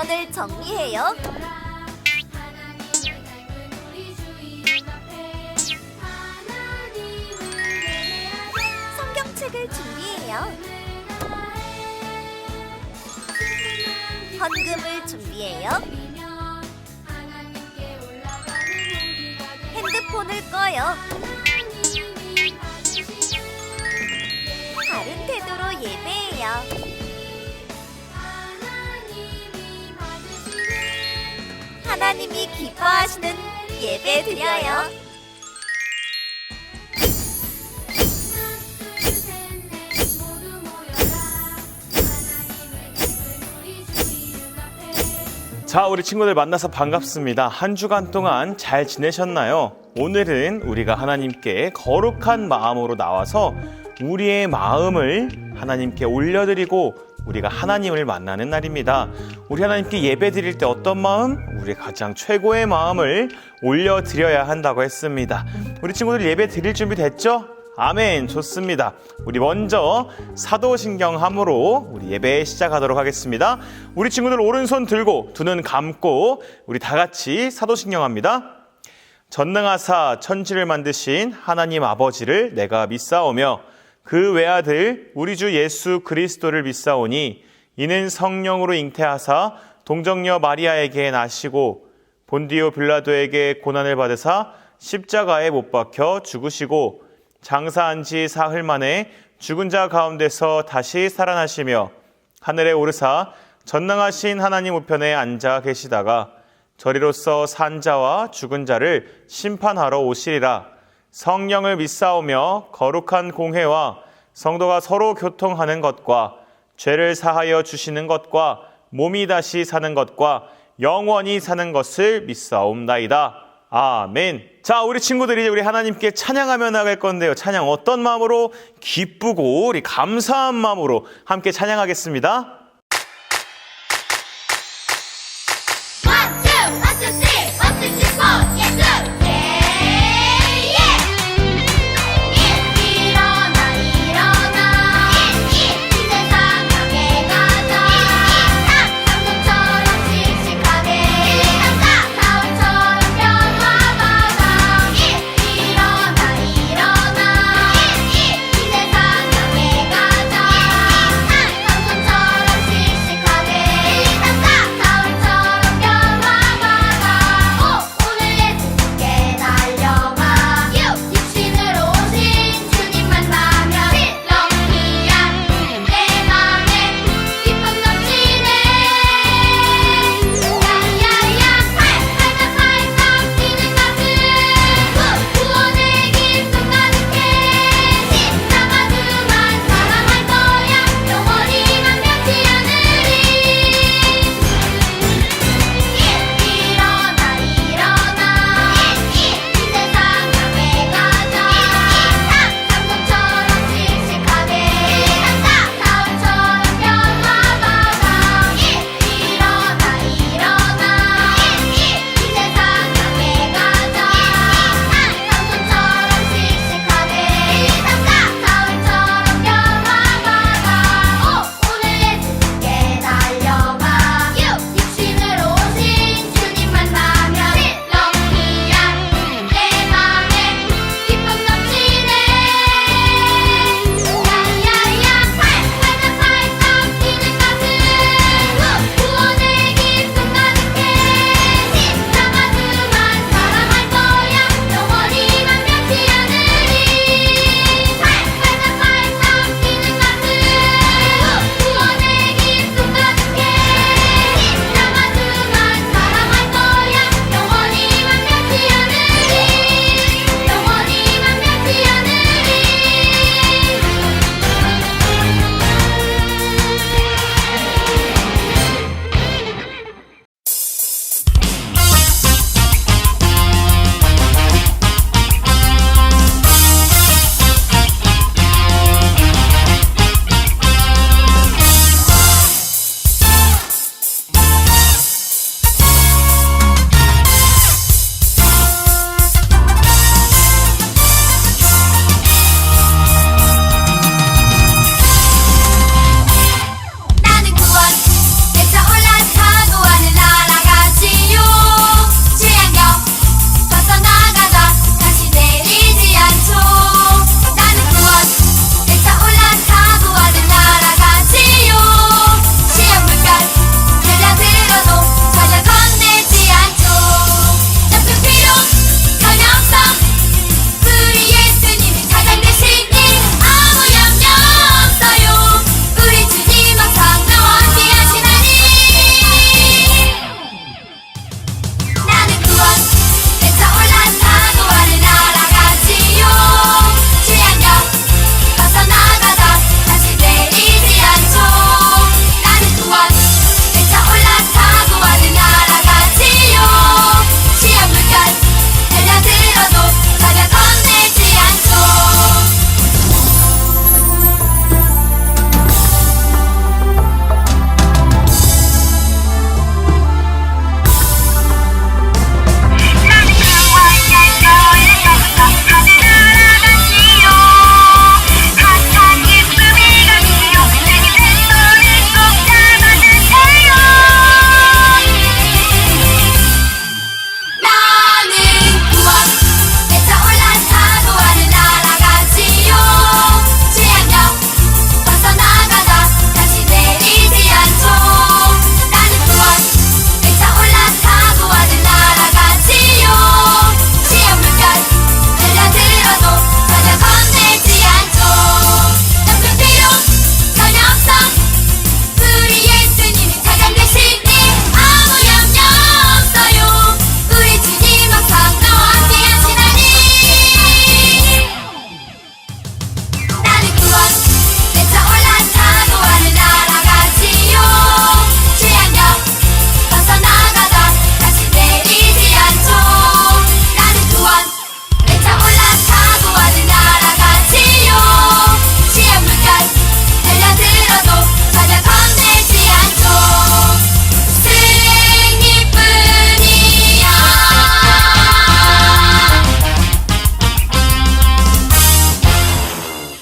친구들 정리해요. 성경책을 준비해요. 헌금을 준비해요. 핸드폰을 꺼요. 바른 태도로 예배해요. 하나님이 기뻐하시는 예배 드려요. 자, 우리 친구들 만나서 반갑습니다. 한 주간 동안 잘 지내셨나요? 오늘은 우리가 하나님께 거룩한 마음으로 나와서 우리의 마음을 하나님께 올려드리고 우리가 하나님을 만나는 날입니다. 우리 하나님께 예배 드릴 때 어떤 마음? 우리 가장 최고의 마음을 올려드려야 한다고 했습니다. 우리 친구들 예배 드릴 준비 됐죠? 아멘. 좋습니다. 우리 먼저 사도신경함으로 우리 예배 시작하도록 하겠습니다. 우리 친구들 오른손 들고 두 눈 감고 우리 다 같이 사도신경합니다. 전능하사 천지를 만드신 하나님 아버지를 내가 믿사오며 그 외아들 우리 주 예수 그리스도를 믿사오니 이는 성령으로 잉태하사 동정녀 마리아에게 나시고 본디오 빌라도에게 고난을 받으사 십자가에 못 박혀 죽으시고 장사한 지 사흘 만에 죽은 자 가운데서 다시 살아나시며 하늘에 오르사 전능하신 하나님 우편에 앉아 계시다가 저리로서 산 자와 죽은 자를 심판하러 오시리라. 성령을 믿사오며 거룩한 공회와 성도가 서로 교통하는 것과 죄를 사하여 주시는 것과 몸이 다시 사는 것과 영원히 사는 것을 믿사옵나이다. 아멘. 자, 우리 친구들이 이제 우리 하나님께 찬양하며 나갈 건데요. 찬양 어떤 마음으로? 기쁘고 우리 감사한 마음으로 함께 찬양하겠습니다. 일어나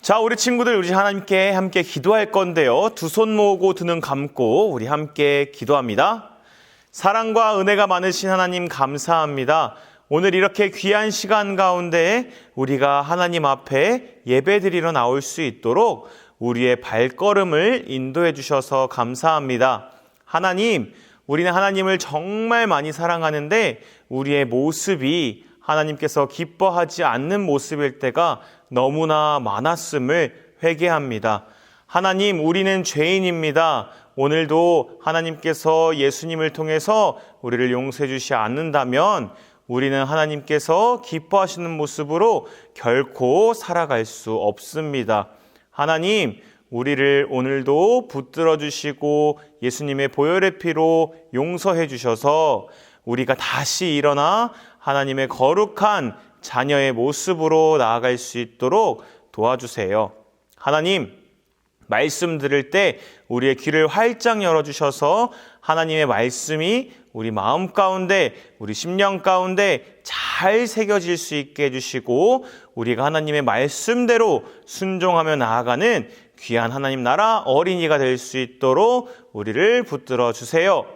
자, 우리 친구들, 우리 하나님께 함께 기도할 건데요. 두 손 모으고 두 눈 감고 우리 함께 기도합니다. 사랑과 은혜가 많으신 하나님 감사합니다. 오늘 이렇게 귀한 시간 가운데 우리가 하나님 앞에 예배드리러 나올 수 있도록 우리의 발걸음을 인도해 주셔서 감사합니다. 하나님, 우리는 하나님을 정말 많이 사랑하는데 우리의 모습이 하나님께서 기뻐하지 않는 모습일 때가 너무나 많았음을 회개합니다. 하나님, 우리는 죄인입니다. 오늘도 하나님께서 예수님을 통해서 우리를 용서해 주시지 않는다면 우리는 하나님께서 기뻐하시는 모습으로 결코 살아갈 수 없습니다. 하나님, 우리를 오늘도 붙들어 주시고 예수님의 보혈의 피로 용서해 주셔서 우리가 다시 일어나 하나님의 거룩한 자녀의 모습으로 나아갈 수 있도록 도와주세요. 하나님, 말씀 들을 때 우리의 귀를 활짝 열어주셔서 하나님의 말씀이 우리 마음 가운데, 우리 심령 가운데 잘 새겨질 수 있게 해주시고 우리가 하나님의 말씀대로 순종하며 나아가는 귀한 하나님 나라 어린이가 될 수 있도록 우리를 붙들어 주세요.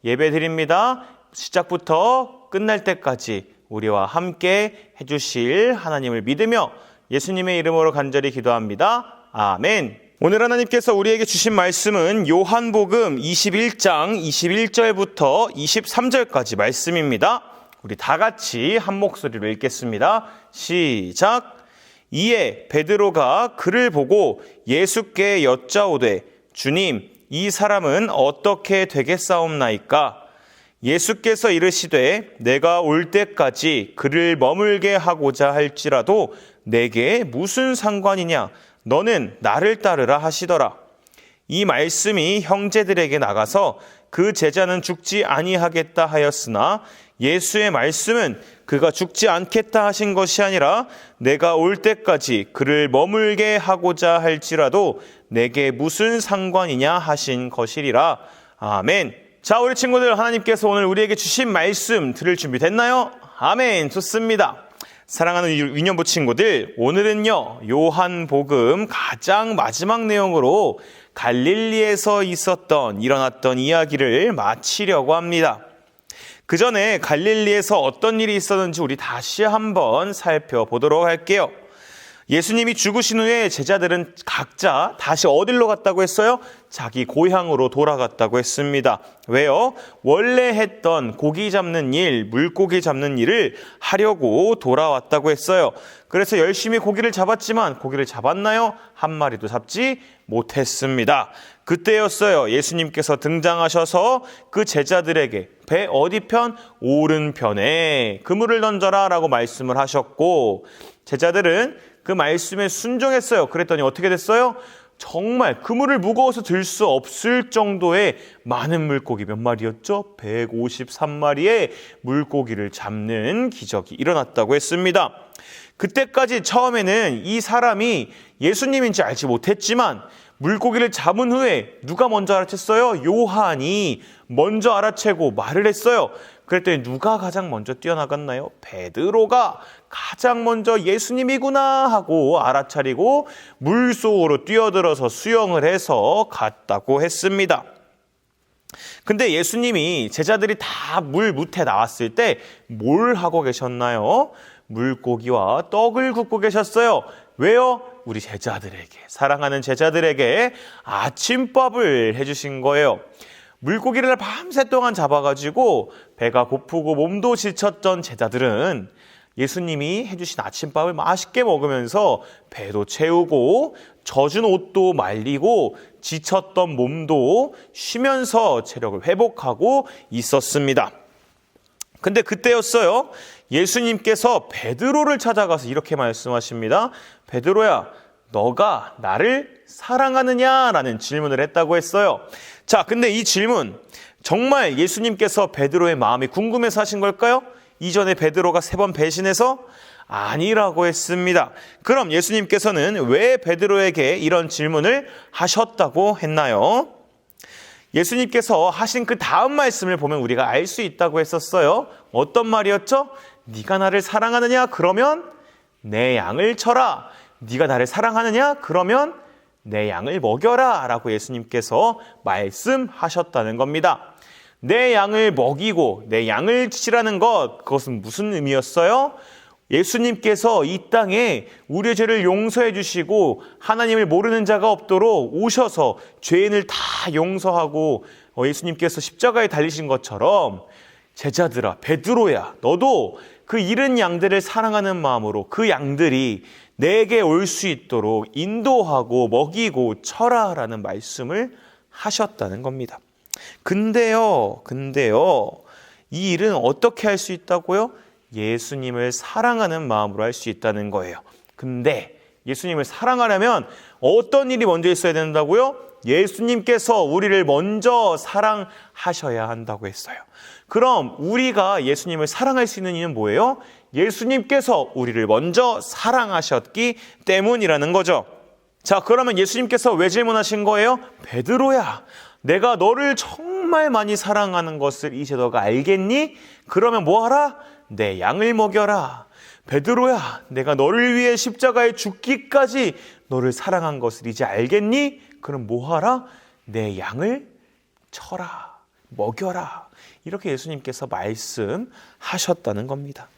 예배 드립니다. 시작부터 끝날 때까지 우리와 함께 해주실 하나님을 믿으며 예수님의 이름으로 간절히 기도합니다. 아멘. 오늘 하나님께서 우리에게 주신 말씀은 요한복음 21장 21절부터 23절까지 말씀입니다. 우리 다 같이 한 목소리로 읽겠습니다. 시작. 이에 베드로가 그를 보고 예수께 여짜오되 주님, 이 사람은 어떻게 되겠사옵나이까? 예수께서 이르시되 내가 올 때까지 그를 머물게 하고자 할지라도 내게 무슨 상관이냐? 너는 나를 따르라 하시더라. 이 말씀이 형제들에게 나가서 그 제자는 죽지 아니하겠다 하였으나 예수의 말씀은 그가 죽지 않겠다 하신 것이 아니라 내가 올 때까지 그를 머물게 하고자 할지라도 내게 무슨 상관이냐 하신 것이리라. 아멘. 자, 우리 친구들, 하나님께서 오늘 우리에게 주신 말씀 들을 준비 됐나요? 아멘. 좋습니다. 사랑하는 위년부 친구들, 오늘은요 요한복음 가장 마지막 내용으로 갈릴리에서 일어났던 이야기를 마치려고 합니다. 그 전에 갈릴리에서 어떤 일이 있었는지 우리 다시 한번 살펴보도록 할게요. 예수님이 죽으신 후에 제자들은 각자 다시 어디로 갔다고 했어요? 자기 고향으로 돌아갔다고 했습니다. 왜요? 원래 했던 고기 잡는 일, 물고기 잡는 일을 하려고 돌아왔다고 했어요. 그래서 열심히 고기를 잡았지만 고기를 잡았나요? 한 마리도 잡지 못했습니다. 그때였어요. 예수님께서 등장하셔서 그 제자들에게 배 어디 편? 오른편에 그물을 던져라 라고 말씀을 하셨고 제자들은 그 말씀에 순종했어요. 그랬더니 어떻게 됐어요? 정말 그물을 무거워서 들 수 없을 정도의 많은 물고기, 몇 마리였죠? 153마리의 물고기를 잡는 기적이 일어났다고 했습니다. 그때까지 처음에는 이 사람이 예수님인지 알지 못했지만 물고기를 잡은 후에 누가 먼저 알아챘어요? 요한이 먼저 알아채고 말을 했어요. 그랬더니 누가 가장 먼저 뛰어나갔나요? 베드로가 가장 먼저 예수님이구나 하고 알아차리고 물속으로 뛰어들어서 수영을 해서 갔다고 했습니다. 근데 예수님이 제자들이 다 물 무태 나왔을 때 뭘 하고 계셨나요? 물고기와 떡을 굽고 계셨어요. 왜요? 우리 제자들에게, 사랑하는 제자들에게 아침밥을 해주신 거예요. 물고기를 밤새 동안 잡아가지고 배가 고프고 몸도 지쳤던 제자들은 예수님이 해주신 아침밥을 맛있게 먹으면서 배도 채우고 젖은 옷도 말리고 지쳤던 몸도 쉬면서 체력을 회복하고 있었습니다. 근데 그때였어요. 예수님께서 베드로를 찾아가서 이렇게 말씀하십니다. 베드로야, 너가 나를 사랑하느냐라는 질문을 했다고 했어요. 자, 근데 이 질문 정말 예수님께서 베드로의 마음이 궁금해서 하신 걸까요? 이전에 베드로가 3번 배신해서 아니라고 했습니다. 그럼 예수님께서는 왜 베드로에게 이런 질문을 하셨다고 했나요? 예수님께서 하신 그 다음 말씀을 보면 우리가 알 수 있다고 했었어요. 어떤 말이었죠? 네가 나를 사랑하느냐? 그러면 내 양을 쳐라. 네가 나를 사랑하느냐? 그러면 내 양을 먹여라 라고 예수님께서 말씀하셨다는 겁니다. 내 양을 먹이고 내 양을 치라는 것, 그것은 무슨 의미였어요? 예수님께서 이 땅에 우리의 죄를 용서해 주시고 하나님을 모르는 자가 없도록 오셔서 죄인을 다 용서하고 예수님께서 십자가에 달리신 것처럼 제자들아, 베드로야, 너도 그 잃은 양들을 사랑하는 마음으로 그 양들이 내게 올 수 있도록 인도하고 먹이고 쳐라라는 말씀을 하셨다는 겁니다. 근데요, 이 일은 어떻게 할 수 있다고요? 예수님을 사랑하는 마음으로 할 수 있다는 거예요. 근데 예수님을 사랑하려면 어떤 일이 먼저 있어야 된다고요? 예수님께서 우리를 먼저 사랑하셔야 한다고 했어요. 그럼 우리가 예수님을 사랑할 수 있는 이유는 뭐예요? 예수님께서 우리를 먼저 사랑하셨기 때문이라는 거죠. 자, 그러면 예수님께서 왜 질문하신 거예요? 베드로야, 내가 너를 정말 많이 사랑하는 것을 이제 너가 알겠니? 그러면 뭐 하라? 내 양을 먹여라. 베드로야, 내가 너를 위해 십자가에 죽기까지 너를 사랑한 것을 이제 알겠니? 그럼 뭐 하라? 내 양을 쳐라, 먹여라. 이렇게 예수님께서 말씀하셨다는 겁니다.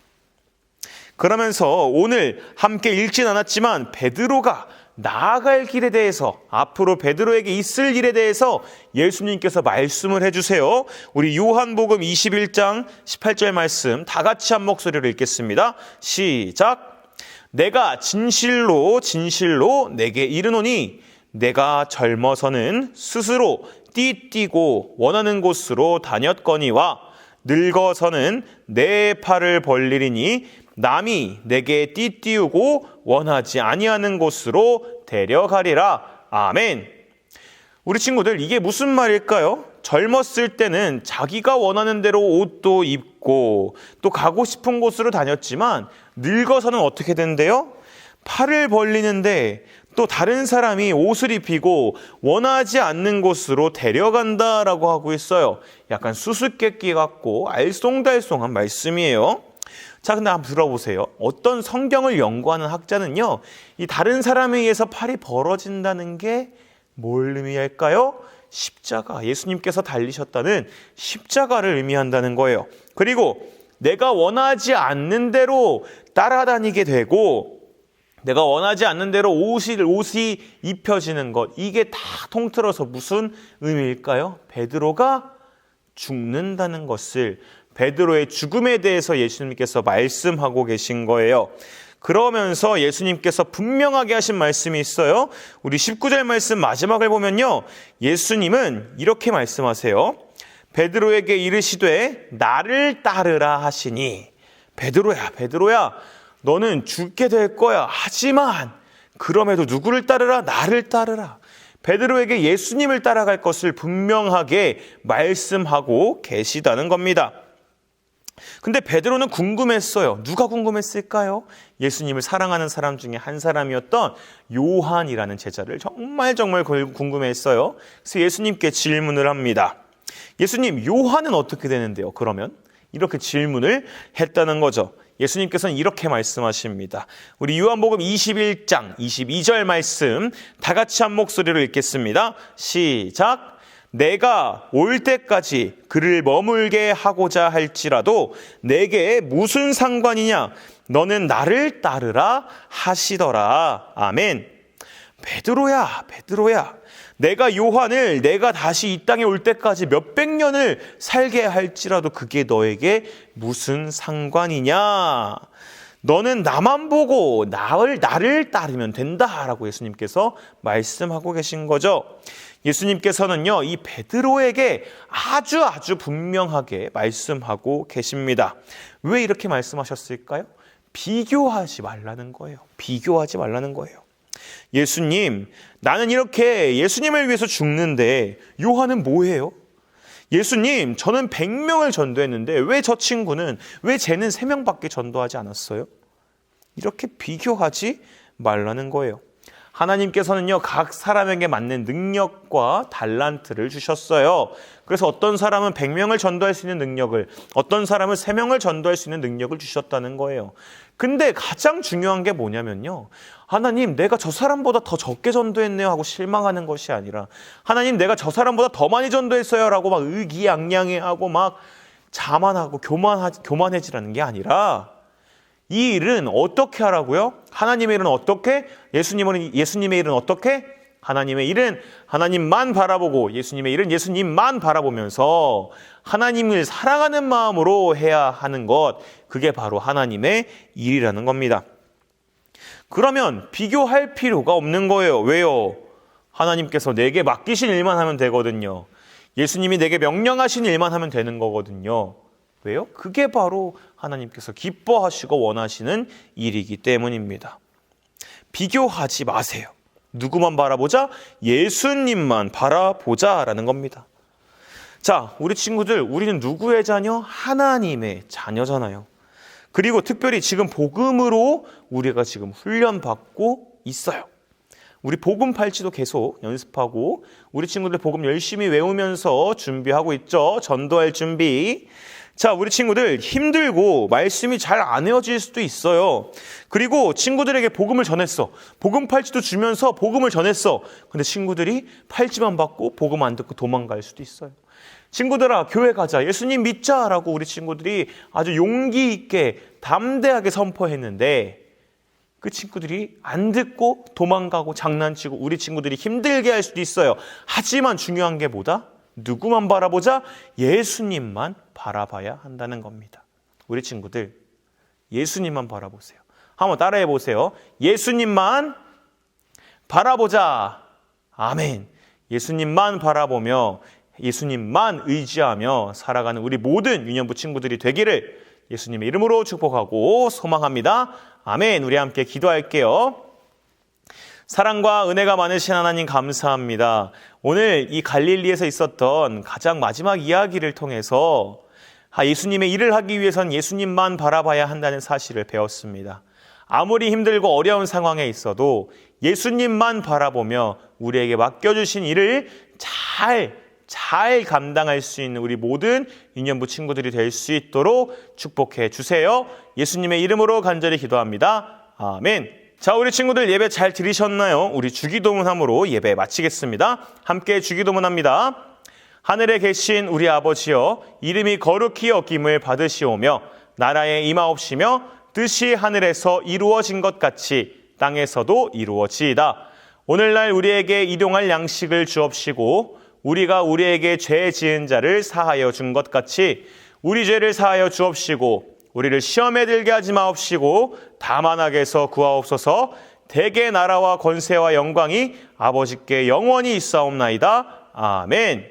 그러면서 오늘 함께 읽진 않았지만 베드로가 나아갈 길에 대해서, 앞으로 베드로에게 있을 일에 대해서 예수님께서 말씀을 해주세요. 우리 요한복음 21장 18절 말씀 다 같이 한 목소리로 읽겠습니다. 시작. 내가 진실로 진실로 내게 이르노니 내가 젊어서는 스스로 띠띠고 원하는 곳으로 다녔거니와 늙어서는 내 팔을 벌리리니 남이 내게 띠띠우고 원하지 아니하는 곳으로 데려가리라. 아멘. 우리 친구들, 이게 무슨 말일까요? 젊었을 때는 자기가 원하는 대로 옷도 입고 또 가고 싶은 곳으로 다녔지만 늙어서는 어떻게 된대요? 팔을 벌리는데 또 다른 사람이 옷을 입히고 원하지 않는 곳으로 데려간다라고 하고 있어요. 약간 수수께끼 같고 알쏭달쏭한 말씀이에요. 자, 근데 한번 들어보세요. 어떤 성경을 연구하는 학자는요, 이 다른 사람에 의해서 팔이 벌어진다는 게 뭘 의미할까요? 십자가, 예수님께서 달리셨다는 십자가를 의미한다는 거예요. 그리고 내가 원하지 않는 대로 따라다니게 되고 내가 원하지 않는 대로 옷이 입혀지는 것, 이게 다 통틀어서 무슨 의미일까요? 베드로가 죽는다는 것을, 베드로의 죽음에 대해서 예수님께서 말씀하고 계신 거예요. 그러면서 예수님께서 분명하게 하신 말씀이 있어요. 우리 19절 말씀 마지막을 보면요, 예수님은 이렇게 말씀하세요. 베드로에게 이르시되 나를 따르라 하시니, 베드로야 너는 죽게 될 거야. 하지만 그럼에도 누구를 따르라? 나를 따르라. 베드로에게 예수님을 따라갈 것을 분명하게 말씀하고 계시다는 겁니다. 근데 베드로는 궁금했어요. 누가 궁금했을까요? 예수님을 사랑하는 사람 중에 한 사람이었던 요한이라는 제자를 정말 궁금했어요. 그래서 예수님께 질문을 합니다. 예수님, 요한은 어떻게 되는데요? 그러면 이렇게 질문을 했다는 거죠. 예수님께서는 이렇게 말씀하십니다. 우리 요한복음 21장 22절 말씀 다 같이 한 목소리로 읽겠습니다. 시작. 내가 올 때까지 그를 머물게 하고자 할지라도 내게 무슨 상관이냐? 너는 나를 따르라 하시더라. 아멘. 베드로야, 내가 요한을 내가 다시 이 땅에 올 때까지 몇백 년을 살게 할지라도 그게 너에게 무슨 상관이냐? 너는 나만 보고 나를 따르면 된다라고 예수님께서 말씀하고 계신 거죠. 예수님께서는요, 이 베드로에게 아주 분명하게 말씀하고 계십니다. 왜 이렇게 말씀하셨을까요? 비교하지 말라는 거예요. 예수님, 나는 이렇게 예수님을 위해서 죽는데 요한은 뭐예요? 예수님, 저는 100명을 전도했는데 왜 저 친구는, 왜 쟤는 3명밖에 전도하지 않았어요? 이렇게 비교하지 말라는 거예요. 하나님께서는요, 각 사람에게 맞는 능력과 달란트를 주셨어요. 그래서 어떤 사람은 100명을 전도할 수 있는 능력을, 어떤 사람은 3명을 전도할 수 있는 능력을 주셨다는 거예요. 근데 가장 중요한 게 뭐냐면요, 하나님, 내가 저 사람보다 더 적게 전도했네요 하고 실망하는 것이 아니라, 하나님, 내가 저 사람보다 더 많이 전도했어요 라고 막 의기양양해하고 막 자만하고 교만해지라는 게 아니라, 이 일은 어떻게 하라고요? 하나님의 일은 어떻게? 예수님의 일은 어떻게? 하나님의 일은 하나님만 바라보고, 예수님의 일은 예수님만 바라보면서 하나님을 사랑하는 마음으로 해야 하는 것, 그게 바로 하나님의 일이라는 겁니다. 그러면 비교할 필요가 없는 거예요. 왜요? 하나님께서 내게 맡기신 일만 하면 되거든요. 예수님이 내게 명령하신 일만 하면 되는 거거든요. 왜요? 그게 바로 하나님께서 기뻐하시고 원하시는 일이기 때문입니다. 비교하지 마세요. 누구만 바라보자? 예수님만 바라보자라는 겁니다. 자, 우리 친구들, 우리는 누구의 자녀? 하나님의 자녀잖아요. 그리고 특별히 지금 복음으로 우리가 지금 훈련받고 있어요. 우리 복음 팔찌도 계속 연습하고 우리 친구들 복음 열심히 외우면서 준비하고 있죠. 전도할 준비. 자, 우리 친구들 힘들고 말씀이 잘 안 외워질 수도 있어요. 그리고 친구들에게 복음을 전했어. 복음 팔찌도 주면서 복음을 전했어. 근데 친구들이 팔찌만 받고 복음 안 듣고 도망갈 수도 있어요. 친구들아, 교회 가자, 예수님 믿자라고 우리 친구들이 아주 용기 있게 담대하게 선포했는데 그 친구들이 안 듣고 도망가고 장난치고 우리 친구들이 힘들게 할 수도 있어요. 하지만 중요한 게 뭐다? 누구만 바라보자? 예수님만 바라봐야 한다는 겁니다. 우리 친구들, 예수님만 바라보세요. 한번 따라해 보세요. 예수님만 바라보자. 아멘. 예수님만 바라보며 예수님만 의지하며 살아가는 우리 모든 유년부 친구들이 되기를 예수님의 이름으로 축복하고 소망합니다. 아멘. 우리 함께 기도할게요. 사랑과 은혜가 많으신 하나님 감사합니다. 오늘 이 갈릴리에서 있었던 가장 마지막 이야기를 통해서 예수님의 일을 하기 위해선 예수님만 바라봐야 한다는 사실을 배웠습니다. 아무리 힘들고 어려운 상황에 있어도 예수님만 바라보며 우리에게 맡겨주신 일을 잘 감당할 수 있는 우리 모든 유년부 친구들이 될 수 있도록 축복해 주세요. 예수님의 이름으로 간절히 기도합니다. 아멘. 자, 우리 친구들 예배 잘 들으셨나요? 우리 주기도문함으로 예배 마치겠습니다. 함께 주기도문합니다. 하늘에 계신 우리 아버지여, 이름이 거룩히 여김을 받으시오며 나라에 임하옵시며 뜻이 하늘에서 이루어진 것 같이 땅에서도 이루어지이다. 오늘날 우리에게 일용할 양식을 주옵시고 우리가 우리에게 죄 지은 자를 사하여 준 것 같이 우리 죄를 사하여 주옵시고 우리를 시험에 들게 하지 마옵시고 다만 악에서 구하옵소서. 대개 나라와 권세와 영광이 아버지께 영원히 있사옵나이다. 아멘.